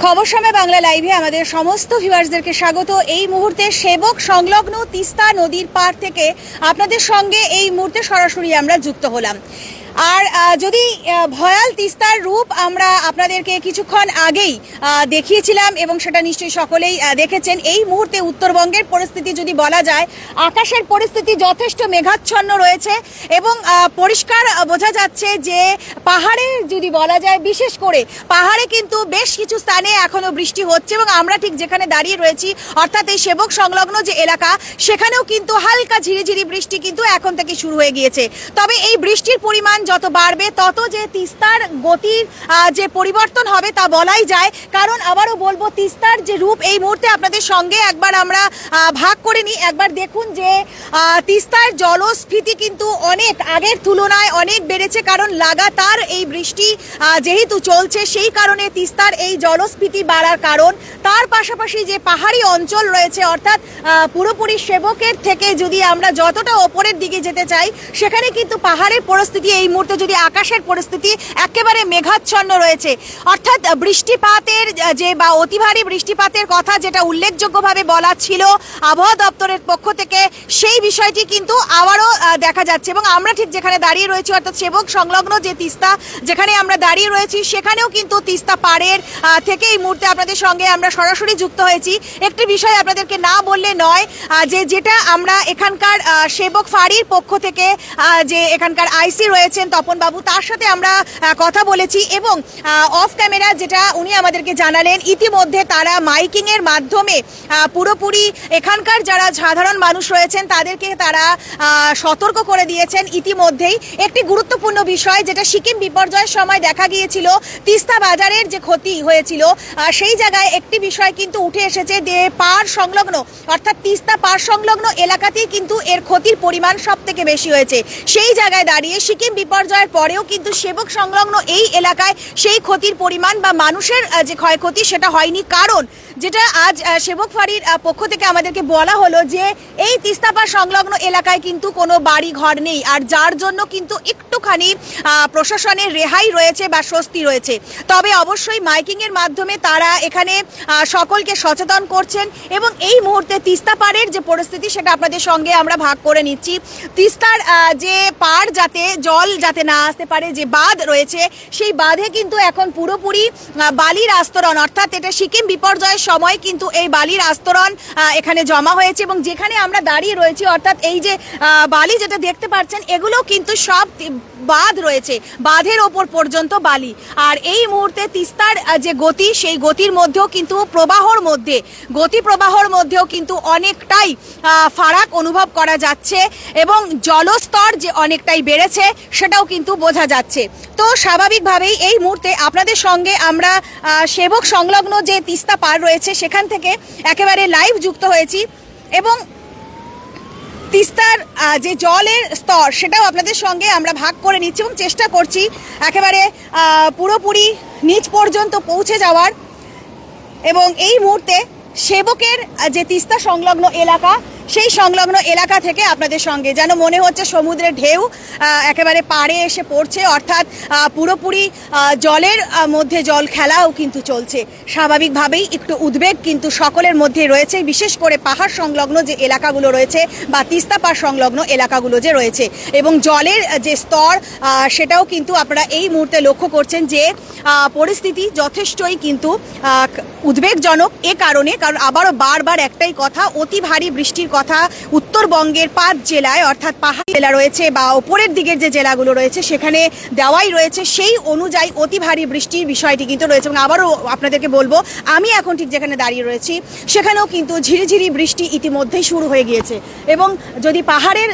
খবর সময় বাংলা লাইভে আমাদের সমস্ত ভিউয়ার্সদেরকে স্বাগত। এই মুহূর্তে সেবক সংলগ্ন তিস্তা নদীর পাড় থেকে আপনাদের সঙ্গে এই মুহূর্তে সরাসরি আমরা যুক্ত হলাম। আর যদি ভয়াল তিস্তার রূপ আমরা আপনাদেরকে কিছুক্ষণ আগেই দেখিয়েছিলাম এবং সেটা নিশ্চয়ই সকলেই দেখেছেন। এই মুহূর্তে উত্তরবঙ্গের পরিস্থিতি যদি বলা যায়, আকাশের পরিস্থিতি যথেষ্ট মেঘাচ্ছন্ন রয়েছে এবং পরিষ্কার বোঝা যাচ্ছে যে পাহাড়ে যদি বলা যায়, বিশেষ করে পাহাড়ে কিন্তু বেশ কিছু স্থানে এখনো বৃষ্টি হচ্ছে এবং আমরা ঠিক যেখানে দাঁড়িয়ে রয়েছি অর্থাৎ এই সেবক সংলগ্ন যে এলাকা, সেখানেও কিন্তু হালকা ঝিরিঝিরি বৃষ্টি কিন্তু এখন থেকে শুরু হয়ে গিয়েছে। তবে এই বৃষ্টির পরিমাণ যত বাড়বে তত যে তিস্তার গতির যে পরিবর্তন হবে তা বলাই যায়। কারণ আবারও বলবো, তিস্তার যে রূপ এই মুহূর্তে আপনাদের সঙ্গে একবার আমরা ভাগ করে নিই। একবার দেখুন যে তিস্তার জলস্ফীতি কিন্তু অনেক আগের তুলনায় অনেক বেড়েছে, কারণ লাগাতার এই বৃষ্টি যেহেতু চলছে সেই কারণে তিস্তার এই জলস্ফীতি বাড়ার কারণ। তার পাশাপাশি যে পাহাড়ি অঞ্চল রয়েছে অর্থাৎ পুরোপুরি সেবকের থেকে যদি আমরা যতটা ওপরের দিকে যেতে চাই, সেখানে কিন্তু পাহাড়ের পরিস্থিতি এই মুহূর্তে যদি আকাশের পরিস্থিতি একেবারে মেঘাচ্ছন্ন রয়েছে। অর্থাৎ বৃষ্টিপাতের যে বা অতি ভারী বৃষ্টিপাতের কথা যেটা উল্লেখযোগ্যভাবে বলা ছিল আবহাওয়া দপ্তরের পক্ষ থেকে, সেই বিষয়টি কিন্তু আবারও দেখা যাচ্ছে। এবং আমরা ঠিক যেখানে দাঁড়িয়ে রয়েছি অর্থাৎ সেবক সংলগ্ন যে তিস্তা যেখানে আমরা দাঁড়িয়ে রয়েছি, সেখানেও কিন্তু তিস্তা পাড়ের থেকে এই মুহূর্তে আপনাদের সঙ্গে আমরা সরাসরি যুক্ত হয়েছি। একটি বিষয় আপনাদেরকে না বললে নয়, যেটা আমরা এখানকার সেবক ফাঁড়ির পক্ষ থেকে যে এখানকার আইসি রয়েছেন তপন বাবু, তার সাথে আমরা কথা বলেছি এবং অফ ক্যামেরা যেটা উনি আমাদেরকে জানালেন, ইতিমধ্যে তারা মাইকিং এর মাধ্যমে পুরোপুরি এখানকার যারা সাধারণ মানুষ রয়েছেন তাদেরকে তারা সতর্ক করে দিয়েছেন ইতিমধ্যেই। একটি গুরুত্বপূর্ণ বিষয় যেটা সিকিম বিপর্যয়ের সময় দেখা গিয়েছিল, তিস্তা বাজারের যে ক্ষতি হয়েছিল সেই জায়গায় একটি বিষয় কিন্তু উঠে এসেছে যে পাড় সংলগ্ন অর্থাৎ তিস্তা পাড় সংলগ্ন এলাকাতেই কিন্তু এর ক্ষতির পরিমাণ সব থেকে বেশি হয়েছে। সেই জায়গায় দাঁড়িয়ে সিকিম বিপর্যয়ের পরেও কিন্তু সেবক সংলগ্ন এই এলাকায় সেই ক্ষতির পরিমাণ বা মানুষের যে ক্ষয়ক্ষতি সেটা হয়নি। কারণ যেটা আজ সেবক ফাঁড়ির পক্ষ থেকে আমাদেরকে বলা হলো যে এই তিস্তাপাড় সংলগ্ন এলাকায় কিন্তু কোনো বাড়ি ঘর নেই, আর যার জন্য কিন্তু একটুখানি প্রশাসনের রেহাই রয়েছে বা স্বস্তি রয়েছে। তবে অবশ্যই মাইকিং এর মাধ্যমে তারা এখানে সকলকে সচেতন করছেন এবং এই মুহূর্তে তিস্তাপাড়ের যে পরিস্থিতি সেটা আপনাদের সঙ্গে আমরা ভাগ করে নিচ্ছি। তিস্তার যে পাড় যাতে জল যাতে না আসতে পারে, যে বাঁধ রয়েছে সেই বাঁধে কিন্তু এখন পুরোপুরি বালির আস্তরণ, অর্থাৎ এটা সিকিম বিপর্যয়ের সময় কিন্তু এই বালির আস্তরণ এখানে জমা হয়েছে এবং যেখানে আমরা দাঁড়িয়ে রয়েছি অর্থাৎ এই যে বালি যেটা দেখতে পাচ্ছেন, এগুলো কিন্তু সব বাঁধ রয়েছে, বাঁধের ওপর পর্যন্ত বালি। আর এই মুহূর্তে তিস্তার যে গতি, সেই গতির মধ্যেও কিন্তু গতি প্রবাহর মধ্যেও কিন্তু অনেকটাই ফারাক অনুভব করা যাচ্ছে এবং জলস্তর যে অনেকটাই বেড়েছে সেটাও কিন্তু বোঝা যাচ্ছে। তো স্বাভাবিকভাবেই এই মুহূর্তে আপনাদের সঙ্গে আমরা সেবক সংলগ্ন যে তিস্তা পাড় রয়েছে সেখান থেকে একেবারে লাইভ যুক্ত হয়েছি এবং তিস্তার যে জলের স্তর সেটাও আপনাদের সঙ্গে আমরা ভাগ করে নিচ্ছি এবং চেষ্টা করছি একেবারে পুরোপুরি নিচ পর্যন্ত পৌঁছে যাওয়ার। এবং এই মুহূর্তে সেবকের যে তিস্তা সংলগ্ন এলাকা, সেই সংলগ্ন এলাকা থেকে আপনাদের সঙ্গে যেন মনে হচ্ছে সমুদ্রের ঢেউ একেবারে পাড়ে এসে পড়ছে, অর্থাৎ পুরোপুরি জলের মধ্যে জল খেলাও কিন্তু চলছে। স্বাভাবিকভাবেই একটু উদ্বেগ কিন্তু সকলের মধ্যে রয়েছে, বিশেষ করে পাহাড় সংলগ্ন যে এলাকাগুলো রয়েছে বা তিস্তা পাড় সংলগ্ন এলাকাগুলো যে রয়েছে। এবং জলের যে স্তর সেটাও কিন্তু আপনারা এই মুহূর্তে লক্ষ্য করছেন যে পরিস্থিতি যথেষ্টই কিন্তু উদ্বেগজনক। কারণ আবারও বারবার একটাই কথা, অতি ভারী বৃষ্টির কথা উত্তরবঙ্গের 5 জেলায় অর্থাৎ পাহাড়ি জেলা রয়েছে বা ওপরের দিকের যে জেলাগুলো রয়েছে সেখানে দেওয়াই রয়েছে, সেই অনুযায়ী অতি ভারী বৃষ্টির বিষয়টি কিন্তু রয়েছে। এবং আবারও আপনাদেরকে বলবো, আমি এখন ঠিক যেখানে দাঁড়িয়ে রয়েছি সেখানেও কিন্তু ঝিরিঝিরি বৃষ্টি ইতিমধ্যেই শুরু হয়ে গিয়েছে। এবং যদি পাহাড়ের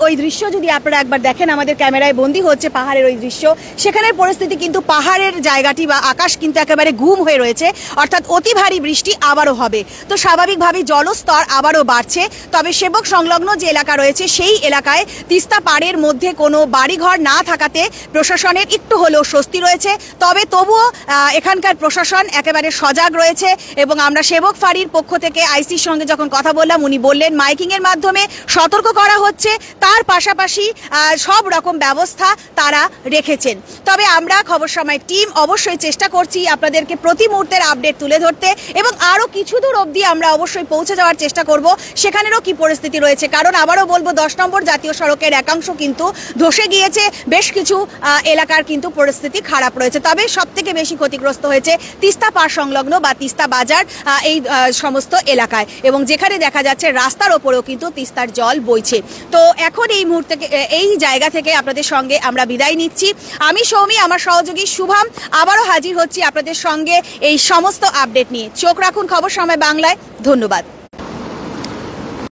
ওই দৃশ্য যদি আপনারা একবার দেখেন, আমাদের ক্যামেরায় বন্দী হচ্ছে পাহাড়ের ওই দৃশ্য, সেখানের পরিস্থিতি কিন্তু পাহাড়ের জায়গাটি বা আকাশ কিন্তু একেবারে গুম হয়ে রয়েছে, অর্থাৎ অতি ভারী বৃষ্টি আবারও হবে। তো স্বাভাবিকভাবেই জলস্তর আবারও বাড়ছে। তবে সেবক সংলগ্ন যে এলাকা রয়েছে সেই এলাকায় তিস্তা পাড়ের মধ্যে কোনো বাড়িঘর না থাকাতে প্রশাসনের একটু হলেও স্বস্তি রয়েছে। তবে তবুও এখানকার প্রশাসন একেবারে সজাগ রয়েছে এবং আমরা সেবক ফাঁড়ির পক্ষ থেকে আইসির সঙ্গে যখন কথা বললাম উনি বললেন মাইকিংয়ের মাধ্যমে সতর্ক করা হচ্ছে, তার পাশাপাশি সব রকম ব্যবস্থা তারা রেখেছেন। তবে আমরা খবর সময় টিম অবশ্যই চেষ্টা করছি আপনাদেরকে প্রতি মুহূর্তের আপডেট তুলে ধরতে এবং আরও কিছু দূর অবধি আমরা অবশ্যই পৌঁছে যাওয়ার চেষ্টা করব সেখানেরও কি পরিস্থিতি রয়েছে। কারণ আবারও বলবো 10 নম্বর জাতীয় সড়কের একাংশ কিন্তু ধসে গিয়েছে, বেশ কিছু এলাকার কিন্তু পরিস্থিতি খারাপ রয়েছে। তবে সব থেকে বেশি ক্ষতিগ্রস্ত হয়েছে তিস্তা পাড় সংলগ্ন বা তিস্তা বাজার এই সমস্ত এলাকায়, এবং যেখানে দেখা যাচ্ছে রাস্তার ওপরেও কিন্তু তিস্তার জল বইছে। তো এখন এই মুহূর্তে এই জায়গা থেকে আপনাদের সঙ্গে আমরা বিদায় নিচ্ছি। আমি সৌমি, আমার সহযোগী শুভম আবারও হাজির হচ্ছি আপনাদের সঙ্গে এই সমস্ত আপডেট নিয়ে। চোখ রাখুন খবর সময় বাংলায়। ধন্যবাদ।